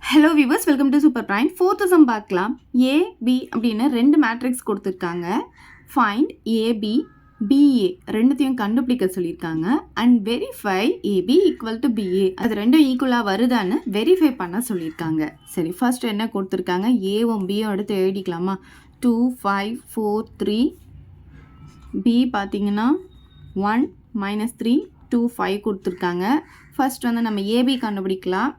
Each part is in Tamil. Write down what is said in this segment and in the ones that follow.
Hello viewers, welcome to super prime. Fourth some பார்க்கலாம். ஏ பி அப்படின்னு ரெண்டு மேட்ரிக்ஸ் கொடுத்துருக்காங்க. ஃபைண்ட் ஏபி பிஏ ரெண்டுத்தையும் கண்டுபிடிக்க சொல்லியிருக்காங்க. And verify AB equal to BA, அது ரெண்டும் ஈக்குவலாக வருதான்னு வெரிஃபை பண்ண சொல்லியிருக்காங்க. சரி, ஃபர்ஸ்ட் என்ன கொடுத்துருக்காங்க, ஏவும் பியும் எடுத்து எழுதிக்கலாமா? 2 5 4 3. பி பார்த்தீங்கன்னா 1 -3 2 5 கொடுத்துருக்காங்க. ஃபர்ஸ்ட் வந்து நம்ம ஏபி கண்டுபிடிக்கலாம்.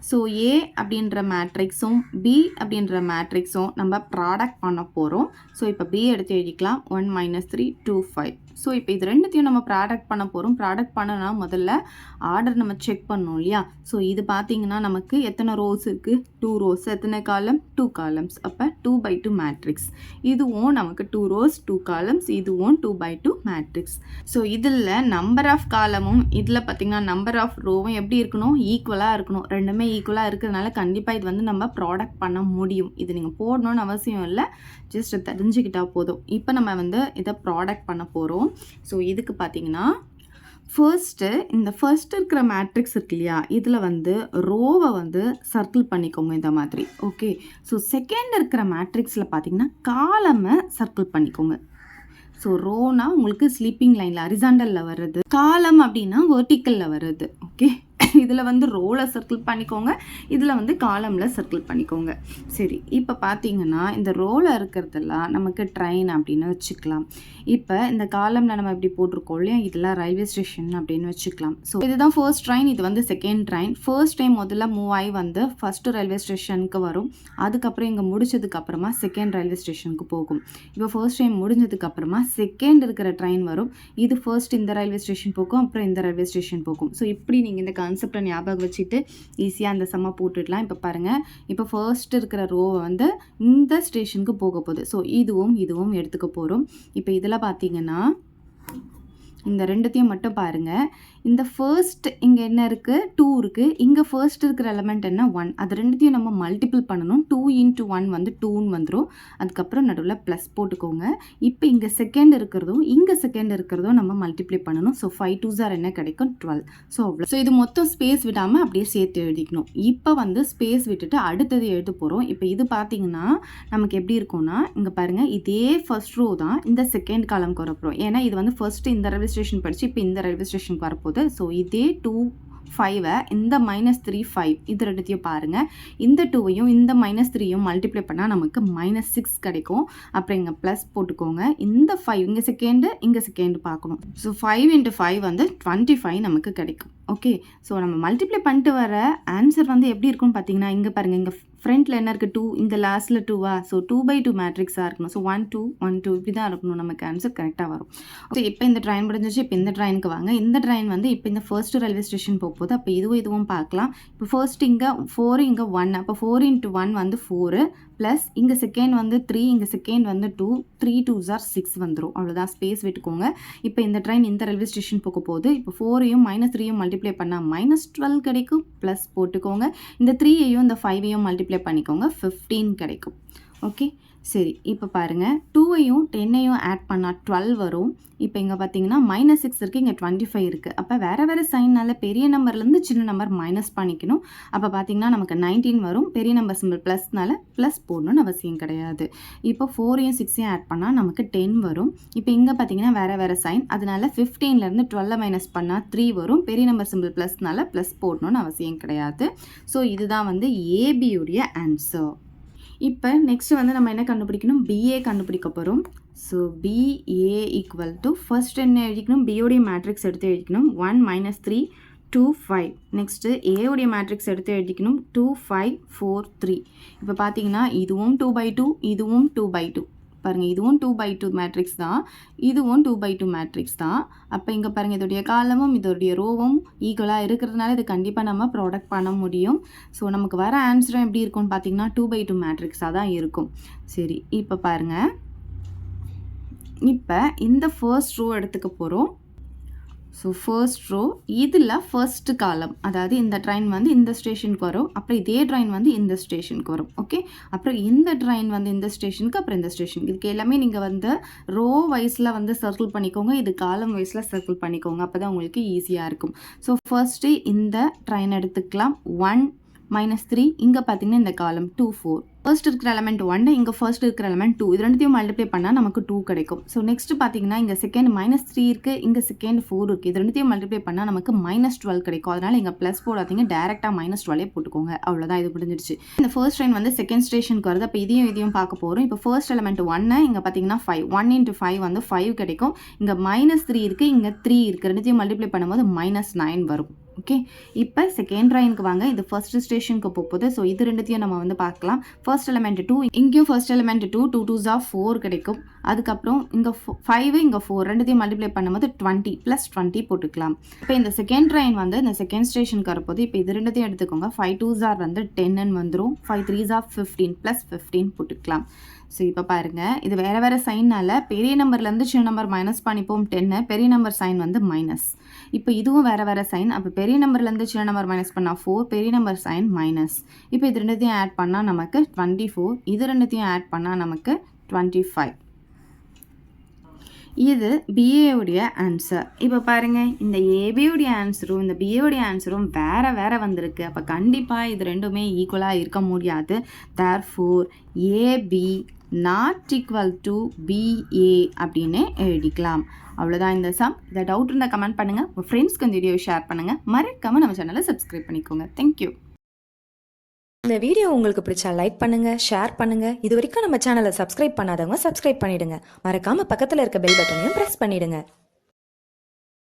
ஸோ ஏ அப்படின்ற மேட்ரிக்ஸும் பி அப்படின்ற மேட்ரிக்ஸும் நம்ம ப்ராடக்ட் பண்ண போகிறோம். ஸோ இப்போ பி எடுத்து எழுதிக்கலாம். 1 -3 2 5. ஸோ இப்போ இது ரெண்டுத்தையும் நம்ம ப்ராடக்ட் பண்ண போகிறோம். ப்ராடக்ட் பண்ணனா முதல்ல ஆர்டர் நம்ம செக் பண்ணோம் இல்லையா? ஸோ இது பார்த்தீங்கன்னா நமக்கு எத்தனை ரோஸ் இருக்குது? 2 ரோஸ். எத்தனை காலம்? 2 காலம்ஸ். அப்போ 2/2 மேட்ரிக்ஸ். இதுவும் நமக்கு 2 ரோஸ் 2 காலம்ஸ். இதுவும் 2/2 மேட்ரிக்ஸ். ஸோ இதில் நம்பர் ஆஃப் காலமும் இதில் பார்த்தீங்கன்னா நம்பர் ஆஃப் ரோவும் எப்படி இருக்கணும்? ஈக்குவலாக இருக்கணும். ரெண்டுமே ஈக்குவலாக இருக்கிறதுனால கண்டிப்பாக இது வந்து நம்ம ப்ராடக்ட் பண்ண முடியும். இது நீங்கள் போடணும்னு அவசியம் இல்லை, ஜஸ்ட் தெரிஞ்சுக்கிட்டால் போதும். இப்போ நம்ம வந்து இதை ப்ராடக்ட் பண்ண போகிறோம். ஸோ இதுக்கு பார்த்தீங்கன்னா இந்த ஃபர்ஸ்ட் இருக்கிற மேட்ரிக்ஸ் இருக்கு இல்லையா, இதில் வந்து ரோவை வந்து சர்க்கிள் பண்ணிக்கோங்க இந்த மாதிரி. ஓகே, ஸோ செகண்ட் இருக்கிற மேட்ரிக்ஸில் பார்த்தீங்கன்னா காலமை சர்க்கிள் பண்ணிக்கோங்க. ஸோ ரோனா உங்களுக்கு ஸ்லீப்பிங் லைனில் ஹரிசாண்டலில் வர்றது, காலம் அப்படின்னா வெர்டிக்கலில் வர்றது. ஓகே, இதில் வந்து ரோவில் சர்க்கிள் பண்ணிக்கோங்க, இதில் வந்து காலமில் சர்க்கிள் பண்ணிக்கோங்க. சரி, இப்போ பார்த்தீங்கன்னா இந்த ரோவில் இருக்கிறதெல்லாம் நமக்கு ட்ரெயின் அப்படின்னு வச்சுக்கலாம். இப்போ இந்த காலமில் நம்ம இப்படி போட்டிருக்கோம் இல்லையா, இதெல்லாம் ரயில்வே ஸ்டேஷன் அப்படின்னு வச்சுக்கலாம். ஸோ இதுதான் ஃபர்ஸ்ட் ட்ரெயின், இது வந்து செகண்ட் ட்ரெயின். ஃபர்ஸ்ட் டைம் முதல்ல மூவ் ஆகி வந்து ஃபஸ்ட்டு ரயில்வே ஸ்டேஷனுக்கு வரும். அதுக்கப்புறம் இங்கே முடிச்சதுக்கப்புறமா செகண்ட் ரயில்வே ஸ்டேஷனுக்கு போகும். இப்போ ஃபர்ஸ்ட் டைம் முடிஞ்சதுக்கப்புறமா செகண்ட் இருக்கிற ட்ரெயின் வரும். இது ஃபர்ஸ்ட் இந்த ரயில்வே ஸ்டேஷன் போகும், அப்புறம் இந்த ரயில்வே ஸ்டேஷன் போகும். ஸோ இப்படி நீங்கள் இந்த கான்செப்டை ஞாபகம் வச்சுட்டு ஈஸியாக அந்த சம்மா போட்டுடலாம். இப்போ பாருங்கள், இப்போ ஃபர்ஸ்ட் இருக்கிற ரோவை வந்து இந்த ஸ்டேஷனுக்கு போக போகுது. ஸோ இதுவும் எடுத்துக்க போகிறோம். இப்போ இதில் பார்த்தீங்கன்னா இந்த ரெண்டுத்தையும் மட்டும் பாருங்கள். இந்த ஃபர்ஸ்ட் இங்கே என்ன இருக்குது? 2 இருக்குது. இங்கே ஃபர்ஸ்ட் இருக்கிற எலமெண்ட் என்ன? 1. அது ரெண்டுத்தையும் நம்ம மல்டிபிள் பண்ணணும். 2 × 1 வந்து 2ன்னு வந்துடும். அதுக்கப்புறம் நடுவில் ப்ளஸ் போட்டுக்கோங்க. இப்போ இங்கே செகண்ட் இருக்கிறதும் இங்கே செகண்ட் இருக்கிறதும் நம்ம மல்டிப்ளை பண்ணணும். ஸோ 5 2s என்ன கிடைக்கும்? 12. ஸோ அவ்வளோ. ஸோ இது மொத்தம் ஸ்பேஸ் விடாமல் அப்படியே சேர்த்து எழுதிக்கணும். இப்போ வந்து ஸ்பேஸ் விட்டுட்டு அடுத்தது எழுத போகிறோம். இப்போ இது பார்த்தீங்கன்னா நமக்கு எப்படி இருக்கும்னா, இங்கே பாருங்கள், இதே ஃபர்ஸ்ட் ரோ தான் இந்த செகண்ட் காலம்க்கு வரப்போகிறோம். ஏன்னா இது வந்து ஃபர்ஸ்ட் இந்த ரயில்வே ஸ்டேஷன் படித்து இப்போ இந்த ரயில்வே ஸ்டேஷனுக்கு வரப்போகுது. ஸோ இதே 2 5 இந்த -3 5 இது ரெண்டுத்தையும் பாருங்கள். இந்த 2வையும் இந்த -3யும் மல்டிப்ளை பண்ணால் நமக்கு -6 கிடைக்கும். அப்புறம் இங்கே ப்ளஸ் போட்டுக்கோங்க. இந்த 5 இங்கே செகண்ட் பார்க்கணும். ஸோ 5 × 5 வந்து 25 நமக்கு கிடைக்கும். ஓகே, ஸோ நம்ம மல்டிப்ளை பண்ணிட்டு வர ஆன்சர் வந்து எப்படி இருக்கும்னு பார்த்தீங்கன்னா, இங்கே பாருங்கள், இங்கே ஃப்ரண்ட்டில் என்ன இருக்குது? 2, இந்த லாஸ்ட்டில் 2வா? ஸோ 2/2 மேட்ரிக்ஸாக இருக்கணும். ஸோ 1 2 1 2 இப்படி தான் இருக்கணும், நமக்கு ஆன்சர் கரெக்டாக வரும். ஓகே, இப்போ இந்த ட்ரெயின் முடிஞ்சிச்சு. இப்போ இந்த ட்ரெயினுக்கு வாங்க. இந்த ட்ரெயின் வந்து இப்போ இந்த ஃபர்ஸ்ட் ரயில்வே ஸ்டேஷன் போகுது. அப்போ இதுவும் பார்க்கலாம். இப்போ ஃபர்ஸ்ட் இங்கே 4 இங்கே 1. அப்போ 4 × 1 வந்து 4 ப்ளஸ் இங்கே செகண்ட் வந்து 3, இங்கே செகண்ட் வந்து 2. 3 2s 6 வந்துடும். அவ்வளோதான், ஸ்பேஸ் விட்டுக்கோங்க. இப்போ இந்த ட்ரெயின் இந்த ரயில்வே ஸ்டேஷன் போக போகுது. இப்போ 4ஐயும் -3யும் மல்டிப்ளை பண்ணால் -12 கிடைக்கும். ப்ளஸ் போட்டுக்கோங்க. இந்த 3ஐயும் இந்த 5ஐயும் மல்டிப்ளை பண்ணிக்கோங்க, 15 கிடைக்கும். ஓகே, சரி, இப்போ பாருங்கள், 2ஐயும் 10ஐயும் ஆட் பண்ணால் 12 வரும். இப்போ இங்கே பார்த்தீங்கன்னா -6 இருக்குது, இங்கே 25 இருக்குது. அப்போ வேறு சைன்னால பெரிய நம்பர்லேருந்து சின்ன நம்பர் மைனஸ் பண்ணிக்கணும். அப்போ பார்த்தீங்கன்னா நமக்கு 19 வரும். பெரிய நம்பர் சிம்பிள் ப்ளஸ்னால ப்ளஸ் போடணும்னு அவசியம் கிடையாது. இப்போ 4ஐயும் 6ஐயும் ஆட் பண்ணால் நமக்கு 10 வரும். இப்போ இங்கே பார்த்தீங்கன்னா வேறு சைன், அதனால 15லேருந்து 12 மைனஸ் பண்ணால் 3 வரும். பெரிய நம்பர் சிம்பிள் ப்ளஸ்னால ப்ளஸ் போடணும்னு அவசியம் கிடையாது. ஸோ இதுதான் வந்து ஏபியுடைய ஆன்சர். இப்போ நெக்ஸ்ட் வந்து நம்ம என்ன கண்டுபிடிக்கணும்? பிஏ கண்டுபிடிக்க போகிறோம். So BA equal to first என்ன எழுதிக்கணும்? பியோடைய மேட்ரிக்ஸ் எடுத்து எழுதிக்கணும். 1 -3 2 5. நெக்ஸ்ட்டு ஏவுடைய மேட்ரிக்ஸ் எடுத்து எழுதிக்கணும். 2 5 4 3. இப்போ பார்த்தீங்கன்னா இதுவும் 2/2, இதுவும் 2/2. பாருங்கள், இதுவும் 2/2 மேட்ரிக்ஸ் தான், இதுவும் 2/2 மேட்ரிக்ஸ் தான். அப்போ இங்கே பாருங்கள், இதோடைய காலமும் இதோடைய ரோவும் ஈக்குவலாக இருக்கிறதுனால இது கண்டிப்பாக நம்ம ப்ராடக்ட் பண்ண முடியும். ஸோ நமக்கு வர ஆன்சரும் எப்படி இருக்கும்னு பார்த்தீங்கன்னா 2/2 மேட்ரிக்ஸாக தான் இருக்கும். சரி, இப்போ பாருங்கள், இப்போ இந்த ஃபர்ஸ்ட் ரோ எடுத்துக்க போகிறோம். ஸோ ஃபர்ஸ்ட் ரோ இதில் ஃபர்ஸ்ட் காலம், அதாவது இந்த ட்ரெயின் வந்து இந்த ஸ்டேஷனுக்கு வரும், அப்புறம் இதே ட்ரெயின் வந்து இந்த ஸ்டேஷனுக்கு வரும். ஓகே, அப்புறம் இந்த ட்ரெயின் வந்து இந்த ஸ்டேஷனுக்கு, அப்புறம் இந்த ஸ்டேஷனுக்கு. இதுக்கு எல்லாமே நீங்கள் வந்து ரோ வைஸில் வந்து சர்க்கிள் பண்ணிக்கோங்க, இது காலம் வைஸில் சர்க்கிள் பண்ணிக்கோங்க, அப்போ தான் உங்களுக்கு ஈஸியாக இருக்கும். ஸோ ஃபர்ஸ்ட்டு இந்த ட்ரெயின் எடுத்துக்கலாம். 1 -3, இங்கே பார்த்தீங்கன்னா இந்த காலம் 2 4. ஃபர்ஸ்ட் இருக்கிற எலமெண்ட் 1, இங்கே ஃபர்ஸ்ட் இருக்கிற எலமெண்ட் 2, இது ரெண்டுத்தையும் மல்டிப்ளை பண்ணால் நமக்கு 2 கிடைக்கும். ஸோ நெக்ஸ்ட் பார்த்தீங்கன்னா இங்கே செகண்ட் -3 இருக்குது, இங்கே செகண்ட் 4 இருக்குது, இது ரெண்டுத்தையும் மல்டிப்ளை பண்ணால் நமக்கு -12 கிடைக்கும். அதனால் இங்கே ப்ளஸ் போடாதீங்க, டேரெக்டாக -12 போட்டுக்கோங்க. அவ்வளோதான், இது முடிஞ்சிடுச்சு. இந்த ஃபர்ஸ்ட் ட்ரெயின் வந்து செகண்ட் ஸ்டேஷனுக்கு வருது. அப்போ இதையும் பார்க்க போகிறோம். இப்போ ஃபர்ஸ்ட் எலமெண்ட் 1, இங்கே பார்த்தீங்கன்னா 5, 1 × 5 வந்து 5 கிடைக்கும். இங்கே -3 இருக்குது, இங்கே 3 இருக்குது, ரெண்டுத்தையும் மல்டிப்ளை பண்ணும்போது -9 வரும். ஓகே, இப்போ செகண்ட் ட்ரெயினுக்கு வாங்க. இது ஃபர்ஸ்ட் ஸ்டேஷனுக்கு போகுது. ஸோ இது ரெண்டுத்தையும் நம்ம வந்து பார்க்கலாம். ஃபர்ஸ்ட் எலமெண்ட் 2, இங்கேயும் ஃபர்ஸ்ட் எலமெண்ட் 2, 2 2s are 4 கிடைக்கும். அதுக்கப்புறம் இங்கே 5, இங்கே 4, ரெண்டுத்தையும் மல்டிப்ளை பண்ணும்போது 20 +20 போட்டுக்கலாம். இப்போ இந்த செகண்ட் ட்ரெயின் வந்து இந்த செகண்ட் ஸ்டேஷனுக்கு வரப்போது. இப்போ இது ரெண்டுத்தையும் எடுத்துக்கோங்க. 5 2s are வந்து 10 வந்துடும். 5 3s are 15 +15 போட்டுக்கலாம். ஸோ இப்போ பாருங்கள், இது வேறு வேறு சைனால் பெரிய நம்பர்லேருந்து சின்ன நம்பர் மைனஸ் பண்ணிப்போம் 10, பெரிய நம்பர் சைன் வந்து மைனஸ். இப்போ இதுவும் வேறு வேறு சைன். அப்போ பெரிய நம்பர்லேருந்து சின்ன நம்பர் மைனஸ் பண்ணால் 4, பெரிய நம்பர் சைன் மைனஸ். இப்போ இது ரெண்டுத்தையும் ஆட் பண்ணால் நமக்கு 24, இது ரெண்டுத்தையும் ஆட் பண்ணால் நமக்கு 25. இது பிஏவுடைய ஆன்சர். இப்போ பாருங்கள், இந்த ஏபியுடைய ஆன்சரும் இந்த பிஏவுடைய ஆன்சரும் வேறு வந்திருக்கு. அப்போ கண்டிப்பாக இது ரெண்டுமே ஈக்குவலாக இருக்க முடியாது. Therefore AB not equal to BA அப்படின்னு எழுதிக்கலாம். அவ்வளோதான் இந்த சம். இதை டவுட் இருந்தால் கமெண்ட் பண்ணுங்கள், உங்கள் ஃப்ரெண்ட்ஸ்க்கு இந்த வீடியோ ஷேர் பண்ணுங்கள், மறக்காமல் நம்ம சேனலை சப்ஸ்கிரைப் பண்ணிக்கோங்க. தேங்க்யூ. இந்த வீடியோ உங்களுக்கு பிடிச்சா லைக் பண்ணுங்க, ஷேர் பண்ணுங்க. இது வரைக்கும் நம்ம சேனலை சப்ஸ்கிரைப் பண்ணாதவங்க சப்ஸ்கிரைப் பண்ணிடுங்க. மறக்காம பக்கத்தில் இருக்க பெல் பட்டனையும் பிரஸ் பண்ணிடுங்க.